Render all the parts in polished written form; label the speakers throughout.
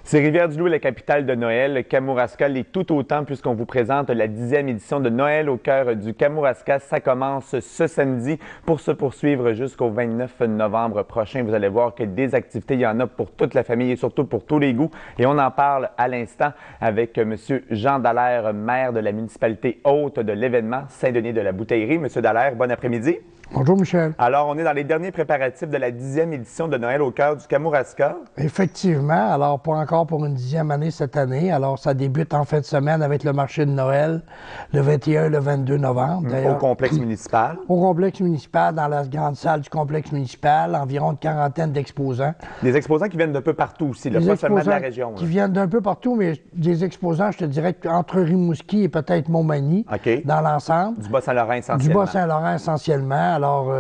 Speaker 1: C'est Rivière-du-Loup, la capitale de Noël. Kamouraska l'est tout autant puisqu'on vous présente la 10e édition de Noël au cœur du Kamouraska. Ça commence ce samedi pour se poursuivre jusqu'au 29 novembre prochain. Vous allez voir que des activités, il y en a pour toute la famille et surtout pour tous les goûts. Et on en parle à l'instant avec M. Jean Dallaire, maire de la municipalité haute de l'événement Saint-Denis de la Bouteillerie. M. Dallaire, bon après-midi.
Speaker 2: Bonjour, Michel.
Speaker 1: Alors, on est dans les derniers préparatifs de la 10e édition de Noël au cœur du Kamouraska.
Speaker 2: Effectivement. Alors, pas encore pour une 10e année cette année. Alors, ça débute en fin de semaine avec le marché de Noël, le 21 et le 22 novembre.
Speaker 1: Au complexe municipal.
Speaker 2: Au complexe municipal, dans la grande salle du complexe municipal, environ une quarantaine d'exposants.
Speaker 1: Des exposants qui viennent d'un peu partout aussi, là, pas seulement de la région.
Speaker 2: Qui viennent d'un peu partout, mais des exposants, je te dirais, entre Rimouski et peut-être Montmagny, dans l'ensemble.
Speaker 1: Du Bas-Saint-Laurent essentiellement.
Speaker 2: Du Bas-Saint-Laurent essentiellement. Alors,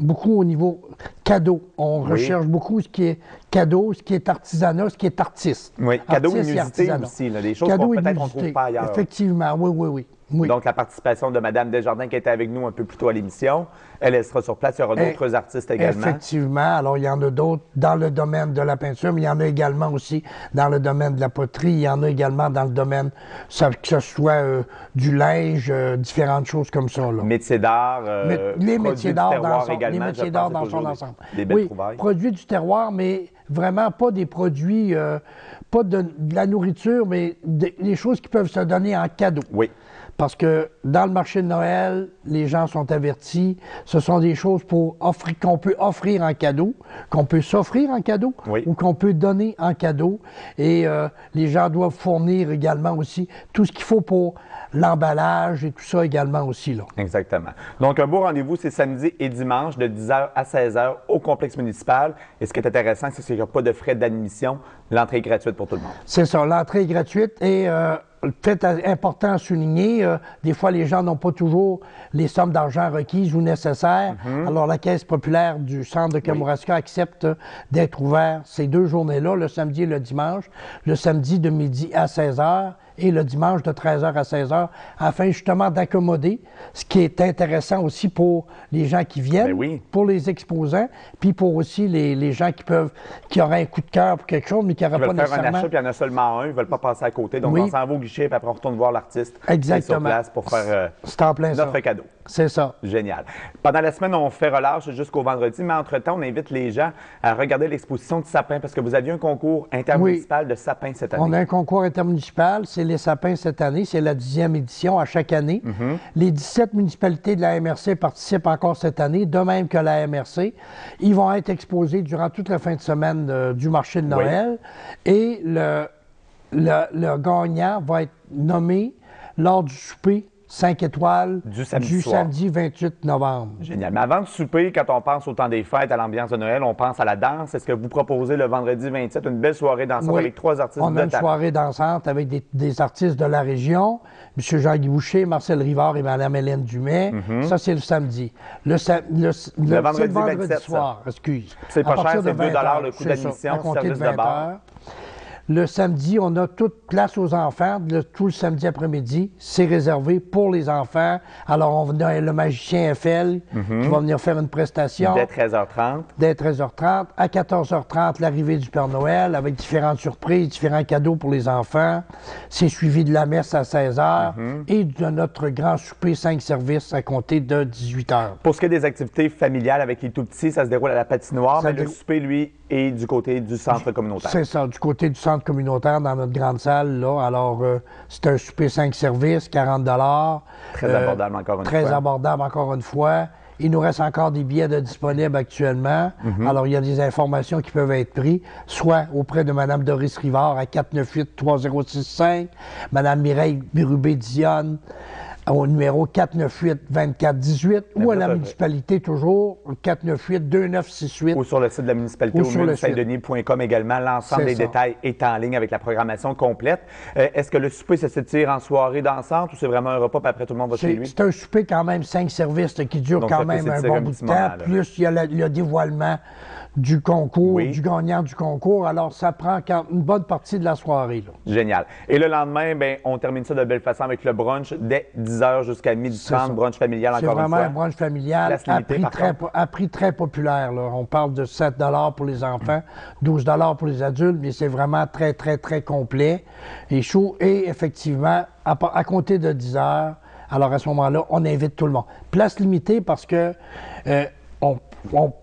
Speaker 2: beaucoup au niveau cadeau. On recherche beaucoup ce qui est cadeau, ce qui est artisanat, ce qui est artiste.
Speaker 1: Oui, cadeau et inusité aussi, là, des choses qu'on peut-être ne trouve pas ailleurs.
Speaker 2: Effectivement, oui.
Speaker 1: Donc, la participation de Mme Desjardins qui était avec nous un peu plus tôt à l'émission, elle sera sur place. Il y aura d'autres artistes également.
Speaker 2: Effectivement. Alors, il y en a d'autres dans le domaine de la peinture, mais il y en a également aussi dans le domaine de la poterie. Il y en a également dans le domaine, que ce soit du linge, différentes choses comme ça. Là.
Speaker 1: Métiers d'art,
Speaker 2: les métiers d'art
Speaker 1: dans
Speaker 2: son ensemble.
Speaker 1: Des belles trouvailles.
Speaker 2: Produits du terroir, mais vraiment pas des produits, pas de la nourriture, mais des choses qui peuvent se donner en cadeau.
Speaker 1: Oui.
Speaker 2: Parce que dans le marché de Noël, les gens sont avertis, ce sont des choses qu'on peut offrir en cadeau, qu'on peut s'offrir en cadeau ou qu'on peut donner en cadeau. Et les gens doivent fournir également aussi tout ce qu'il faut pour l'emballage et tout ça également aussi. Là.
Speaker 1: Exactement. Donc, un beau rendez-vous, c'est samedi et dimanche de 10h à 16h au complexe municipal. Et ce qui est intéressant, c'est qu'il n'y a pas de frais d'admission. L'entrée est gratuite pour tout le monde.
Speaker 2: C'est ça, l'entrée est gratuite et peut-être important à souligner, des fois les gens n'ont pas toujours les sommes d'argent requises ou nécessaires. Alors la Caisse populaire du centre de Kamouraska accepte d'être ouvert ces deux journées-là, le samedi et le dimanche. Le samedi de midi à 16h et le dimanche de 13h à 16h, afin justement d'accommoder, ce qui est intéressant aussi pour les gens qui viennent, pour les exposants, puis pour aussi les gens qui auraient un coup de cœur pour quelque chose, mais qui n'auraient pas nécessairement...
Speaker 1: faire un achat, puis il y en a seulement un, ils ne veulent pas passer à côté, donc on s'en va au guichet, puis après on retourne voir l'artiste sur place pour faire notre cadeau.
Speaker 2: C'est ça.
Speaker 1: Génial. Pendant la semaine, on fait relâche jusqu'au vendredi, mais entre-temps, on invite les gens à regarder l'exposition de sapins, parce que vous aviez un concours intermunicipal de sapins cette année.
Speaker 2: On a un concours intermunicipal, c'est les sapins cette année, c'est la 10e édition à chaque année. Les 17 municipalités de la MRC participent encore cette année, de même que la MRC. Ils vont être exposés durant toute la fin de semaine du marché de Noël et le gagnant va être nommé lors du souper 5 étoiles du samedi 28 novembre.
Speaker 1: Génial. Mais avant de souper, quand on pense au temps des fêtes, à l'ambiance de Noël, on pense à la danse. Est-ce que vous proposez le vendredi 27 une belle soirée dansante avec 3 artistes de talent?
Speaker 2: On a une soirée dansante avec des artistes de la région, M. Jean-Guy Boucher, Marcel Rivard et Mme Hélène Dumais. Ça, c'est le samedi. Le vendredi
Speaker 1: 27,
Speaker 2: soir, excuse.
Speaker 1: C'est pas cher, c'est 2 $ le coût d'admission, service de bar.
Speaker 2: Le samedi, on a toute place aux enfants. Tout le samedi après-midi, c'est réservé pour les enfants. Alors, on a le magicien FL qui va venir faire une prestation.
Speaker 1: Dès 13h30.
Speaker 2: Dès 13h30. À 14h30, l'arrivée du Père Noël avec différentes surprises, différents cadeaux pour les enfants. C'est suivi de la messe à 16h et de notre grand souper 5 services à compter de 18h.
Speaker 1: Pour ce qui est des activités familiales avec les tout-petits, ça se déroule à la patinoire, mais le souper, lui, est du côté du centre communautaire.
Speaker 2: C'est ça, du côté du centre communautaire dans notre grande salle. Là. Alors, c'est un souper 5 services, 40 $.
Speaker 1: Très abordable encore une fois.
Speaker 2: Très abordable encore une fois. Il nous reste encore des billets de disponibles actuellement. Alors, il y a des informations qui peuvent être prises, soit auprès de Mme Doris Rivard à 498-3065, Mme Mireille Birubé-Dionne au numéro 498-2418 ou à la municipalité toujours 498-2968.
Speaker 1: Ou sur le site de la municipalité au saintdenis.com également. L'ensemble des détails est en ligne avec la programmation complète. Est-ce que le souper, ça s'étire en soirée dansante ou c'est vraiment un repas puis après tout le monde va chez lui?
Speaker 2: C'est un souper quand même 5 services qui dure quand même un bon bout de temps. Plus il y a le dévoilement du concours, du gagnant du concours. Alors, ça prend une bonne partie de la soirée. Là.
Speaker 1: Génial. Et le lendemain, on termine ça de belle façon avec le brunch dès 10h. 10h jusqu'à 12h30, brunch familial encore une fois.
Speaker 2: C'est vraiment un brunch familial à prix très populaire. Là. On parle de 7 pour les enfants, 12 pour les adultes, mais c'est vraiment très, très, très complet et chaud. Et effectivement, à compter de 10h, alors à ce moment-là, on invite tout le monde. Place limitée parce que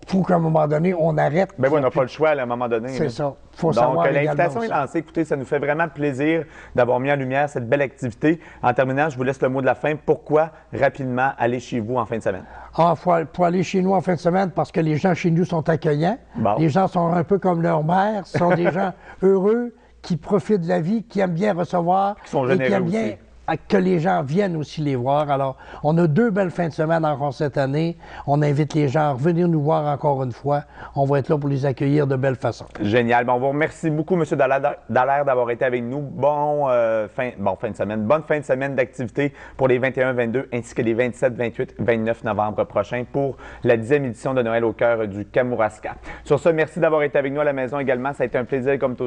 Speaker 2: faut qu'à un moment donné, on arrête.
Speaker 1: Ben oui, on n'a pas le choix à un moment donné.
Speaker 2: C'est ça. Faut
Speaker 1: Donc,
Speaker 2: savoir
Speaker 1: l'invitation est lancée. Écoutez, ça nous fait vraiment plaisir d'avoir mis en lumière cette belle activité. En terminant, je vous laisse le mot de la fin. Pourquoi, rapidement, aller chez vous en fin de semaine?
Speaker 2: Faut aller chez nous en fin de semaine parce que les gens chez nous sont accueillants.
Speaker 1: Bon.
Speaker 2: Les gens sont un peu comme leur mère. Ce sont des gens heureux, qui profitent de la vie, qui aiment bien recevoir.
Speaker 1: Qui sont généreux
Speaker 2: et qui aiment bien que les gens viennent aussi les voir. Alors, on a 2 belles fins de semaine encore cette année. On invite les gens à revenir nous voir encore une fois. On va être là pour les accueillir de belle façon.
Speaker 1: Génial. Bon, on vous remercie beaucoup, M. Dallaire, d'avoir été avec nous. Fin de semaine. Bonne fin de semaine d'activité pour les 21, 22 ainsi que les 27, 28, 29 novembre prochains pour la 10e édition de Noël au cœur du Kamouraska. Sur ce, merci d'avoir été avec nous à la maison également. Ça a été un plaisir comme toujours.